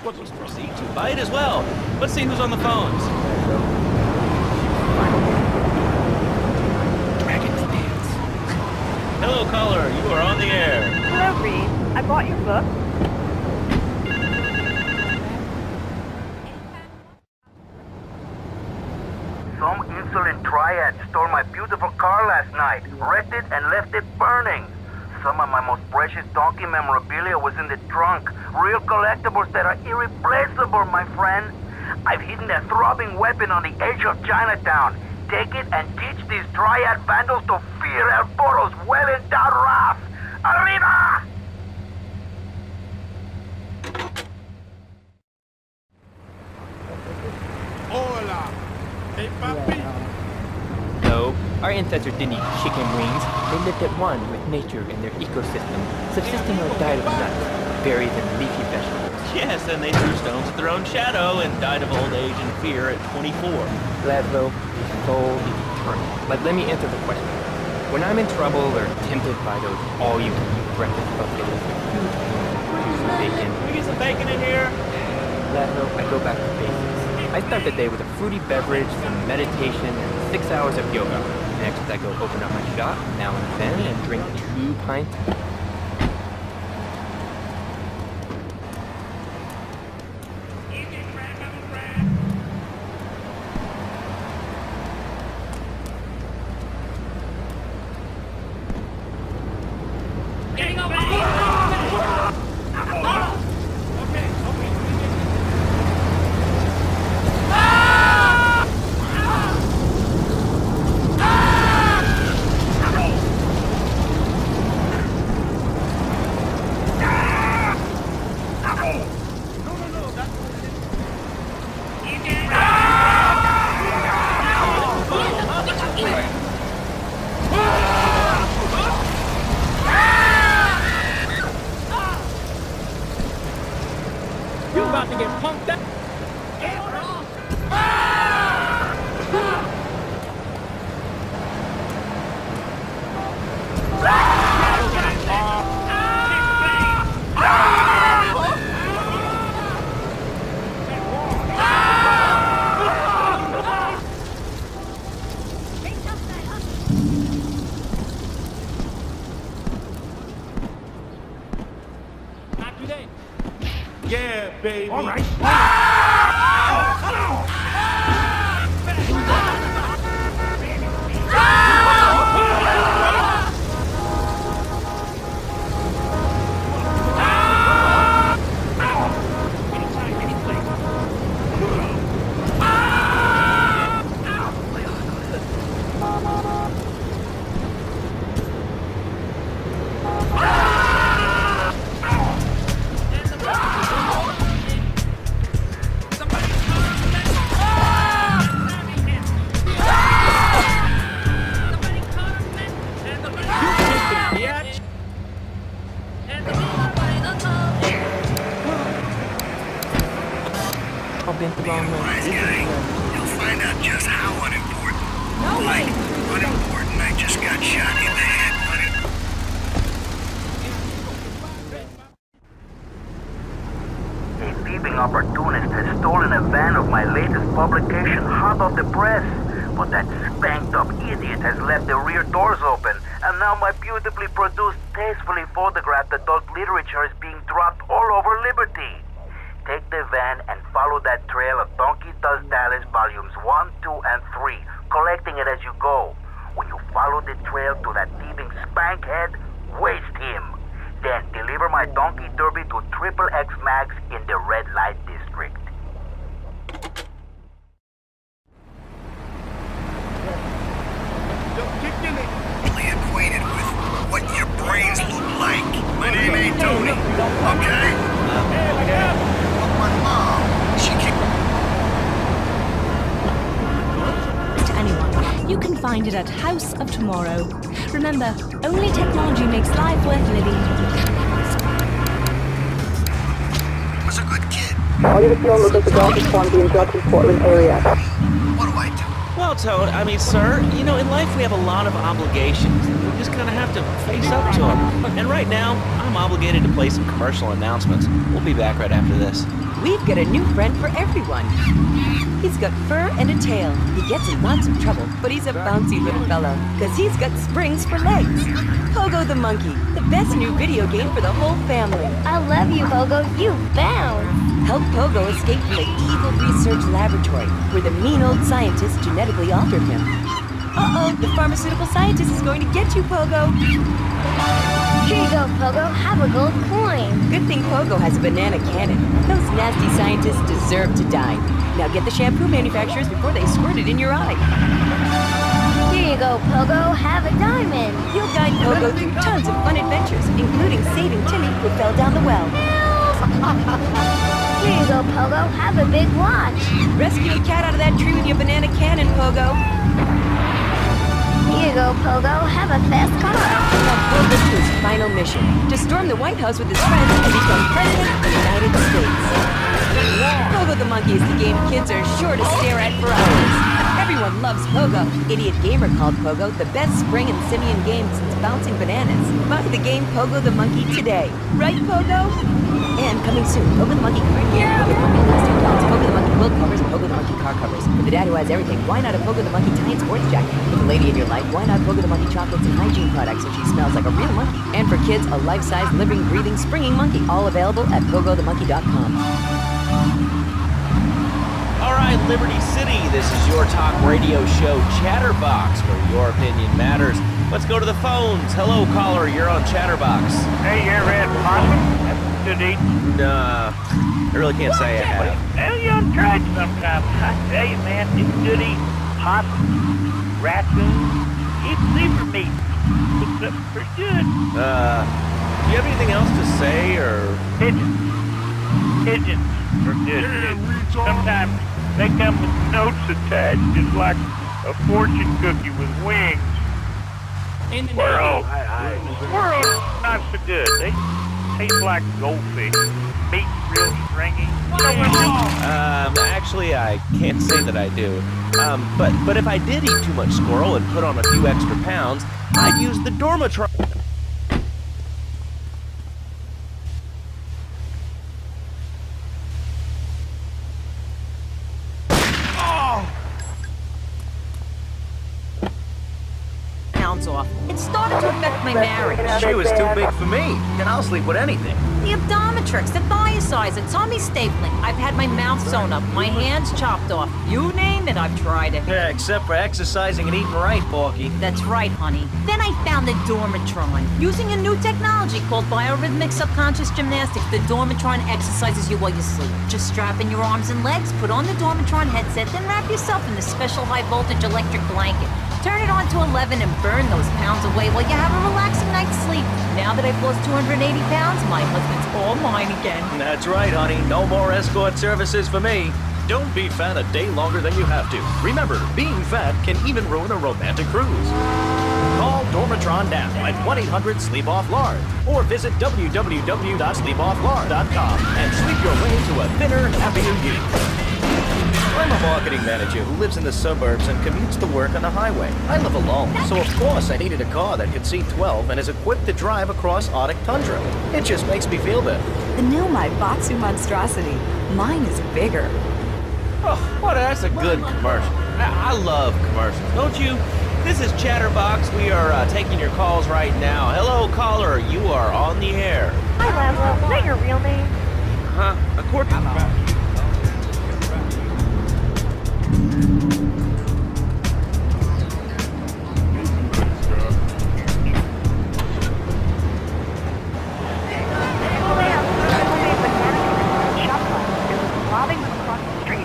Let's proceed to bite as well. Let's see who's on the phones. Dragon's Dance. Hello, caller. You are on the air. Hello, Reed. I bought your book. Some insolent triad stole my beautiful car last night, wrecked it and left it burning. Some of my most precious donkey memorabilia was in the trunk. Real collectibles that are irreplaceable, my friend. I've hidden a throbbing weapon on the edge of Chinatown. Take it and teach these triad vandals to fear El Poro's well-endowed wrath. Arriba! Hola. Hey, papi. Though our ancestors didn't eat chicken wings, they lived at one with nature and their ecosystem, subsisting on a diet of nuts, berries, and leafy vegetables. Yes, and they threw stones at their own shadow and died of old age and fear at 24. Laszlo, his soul is eternal. But let me answer the question. When I'm in trouble or tempted by those all-you-can-eat breakfast buffets with huge juice and bacon, Can we get some bacon in here? Laszlo, I go back to basics. I start the day with a fruity beverage, some meditation, and 6 hours of yoga. Next, I go open up my shop now and then and drink 2 pints. You about to get punked up? Yeah, baby. All right. I've been the wrong way. Wise guy. You'll find out just how unimportant. Like, unimportant, I just got shot in the head, buddy. A thieving opportunist has stolen a van of my latest publication, hot off the press. But that spanked-up idiot has left the rear doors open, and now my beautifully produced, tastefully photographed adult literature is being dropped all over Liberty. Take the van and follow that trail of Donkey Does Dallas volumes 1, 2, and 3, collecting it as you go. When you follow the trail to that thieving spankhead, waste him. Then deliver my Donkey Derby to XXX Max in the red light district. Fully acquainted with what your brains look like. My name ain't Tony, okay? My mom, she kicked... To anyone, you can find it at House of Tomorrow. Remember, only technology makes life worth living. Was a good kid. All units know look at the Dolphin Farm being drugged in Portland area. What do I do? Well, Toad, sir, in life we have a lot of obligations. We just kind of have to face up to them. And right now, I'm obligated to play some commercial announcements. We'll be back right after this. We've got a new friend for everyone. He's got fur and a tail. He gets in lots of trouble, but he's a bouncy little fellow, because he's got springs for legs. Pogo the Monkey, the best new video game for the whole family. I love you, Pogo. You bounce. Help Pogo escape from the evil research laboratory, where the mean old scientist genetically altered him. Uh-oh, the pharmaceutical scientist is going to get you, Pogo. Here you go, Pogo. Have a gold coin. Good thing Pogo has a banana cannon. Those nasty scientists deserve to die. Now get the shampoo manufacturers before they squirt it in your eye. Here you go, Pogo. Have a diamond. You'll guide Pogo through tons of fun adventures, including saving Timmy, who fell down the well. Here you go, Pogo. Have a big watch. Rescue the cat out of that tree with your banana cannon, Pogo. Here you go, Pogo. Have a fast car. Now Pogo to his final mission, to storm the White House with his friends and become President of the United States. Pogo the Monkey is the game kids are sure to stare at for hours. Everyone loves Pogo. Idiot Gamer called Pogo the best spring and simian game since bouncing bananas. Buy the game Pogo the Monkey today. Right, Pogo? And coming soon, Pogo the Monkey card game, Pogo the Monkey elastic belts, Pogo the Monkey quilt covers, and Pogo the Monkey car covers. For the dad who has everything, why not a Pogo the Monkey tie and sports jacket? For the lady in your life, why not Pogo the Monkey chocolates and hygiene products so she smells like a real monkey? And for kids, a life-size, living, breathing, springing monkey. All available at pogothemonkey.com. All right, Liberty City, this is your talk radio show Chatterbox, where your opinion matters. Let's go to the phones. Hello, caller, you're on Chatterbox. Hey, you ever had possum? That's good eating. Nah, I really can't say I have. Well, you ought to try it sometime. I tell you, man, it's good eating. Possum, raccoon, even zebra meat. Looks up pretty good. Do you have anything else to say, or? Pigeons. Pigeons are good. Sometimes they come with notes attached, just like a fortune cookie with wings. Squirrels. Squirrels not so good. They taste like goldfish. Meat's real stringy. Actually, I can't say that I do. But if I did eat too much squirrel and put on a few extra pounds, I'd use the Dormatron. Off. It started to affect my marriage. She was too big for me, and I'll sleep with anything. The Abdomitrix, the Thiasizer, tummy stapling. I've had my mouth sewn up, my hands chopped off. You name it, I've tried it. Yeah, except for exercising and eating right, Porky. That's right, honey. Then I found the Dormatron. Using a new technology called biorhythmic subconscious gymnastics, the Dormatron exercises you while you sleep. Just strap in your arms and legs, put on the Dormatron headset, then wrap yourself in the special high-voltage electric blanket. Turn it on to 11 and burn those pounds away while you have a relaxing night's sleep. Now that I've lost 280 pounds, my husband's all mine again. That's right, honey. No more escort services for me. Don't be fat a day longer than you have to. Remember, being fat can even ruin a romantic cruise. Call Dormatron now at 1-800-SLEEP-OFF-LARD or visit www.sleepofflard.com and sleep your way to a thinner, happier you. I'm a marketing manager who lives in the suburbs and commutes to work on the highway. I live alone, so of course I needed a car that could seat 12 and is equipped to drive across Arctic tundra. It just makes me feel better. The new Maibatsu monstrosity. Mine is bigger. Oh, what? That's a good commercial. I love commercials, don't you? This is Chatterbox. We are taking your calls right now. Hello, caller. You are on the air. Hi, Laszlo. Is that your real name? Huh? According to...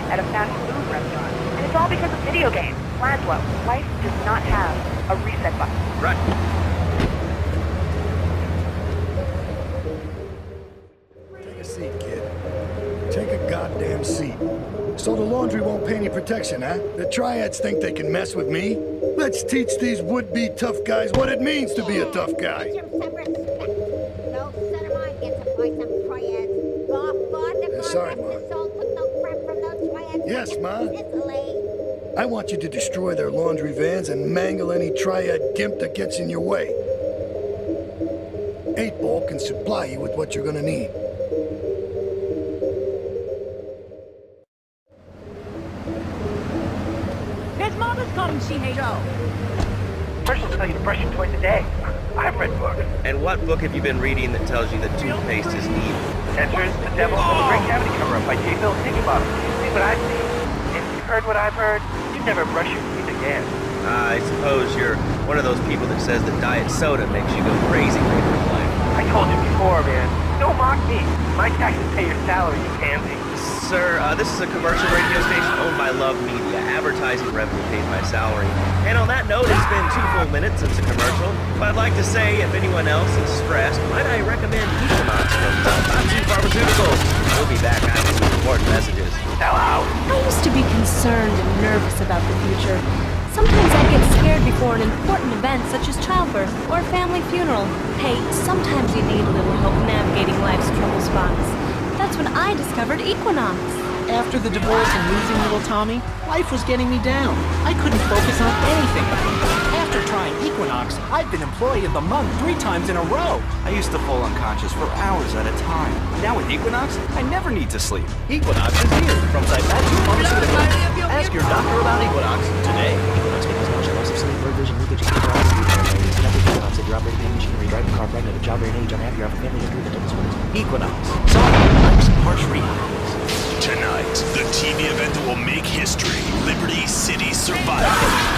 At a fast food restaurant. And it's all because of video games. Laszlo, life does not have a reset button. Right. Take a seat, kid. Take a goddamn seat. So the laundry won't pay any protection, huh? The triads think they can mess with me? Let's teach these would-be tough guys what it means to be a tough guy. Sorry, Ma. Yes, Ma. I want you to destroy their laundry vans and mangle any triad gimp that gets in your way. 8-Ball can supply you with what you're gonna need. Joe. First will tell you to brush your twice a day. I've read books. And what book have you been reading that tells you that toothpaste is evil? Entrance, The Devil, and the Great Cavity Cover-Up by J. Bill Higginbottom. You see what I've seen? If you've heard what I've heard, you'd never brush your teeth again. I suppose you're one of those people that says that diet soda makes you go crazy later in life. I told you before, man. Don't mock me. My taxes pay your salary, you pansy. Sir, this is a commercial radio station owned by Love Media. Advertising revenue paid my salary. And on that note, it's been 2 full minutes since the commercial. But I'd like to say, if anyone else is stressed, might I recommend Equinox from Batsu Pharmaceuticals. We'll be back after some important messages. Hello. I used to be concerned and nervous about the future. Sometimes I get scared before an important event such as childbirth or a family funeral. Hey, sometimes you need a little help navigating life's trouble spots. That's when I discovered Equinox. After the divorce and losing little Tommy, life was getting me down. I couldn't focus on anything. After trying Equinox, I've been Employee of the Month 3 times in a row. I used to fall unconscious for hours at a time. Now with Equinox, I never need to sleep. Equinox is here from Batsu Pharmaceuticals. Ask your doctor about Equinox today. Equinox may cause nausea, loss of sleep, blurred vision, leakage, and Equinox, if you're operating a machinery, driving a car, pregnant, a job, or an age, unhappy, you have a family, or doing the double swings. Equinox. Soft, life's harsh realities. Tonight, the TV event that will make history, Liberty City Survival.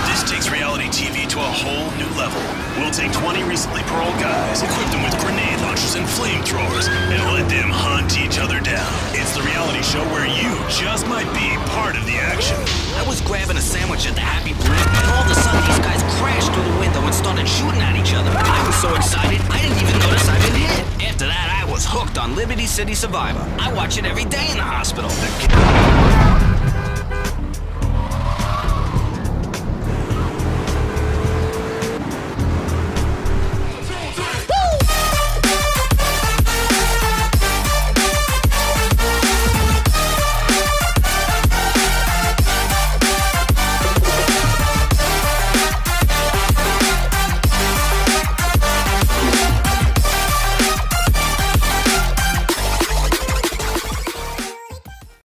This takes reality TV to a whole new level. We'll take 20 recently paroled guys, equip them with grenade launchers and flamethrowers, and let them hunt each other down. It's the reality show where you just might be part of the action. I was grabbing a sandwich at the Happy Blimp, and all of a sudden these guys crashed through the window and started shooting at each other. I was so excited, I didn't even notice I'd been hit. After that, I was hooked on Liberty City Survivor. I watch it every day in the hospital.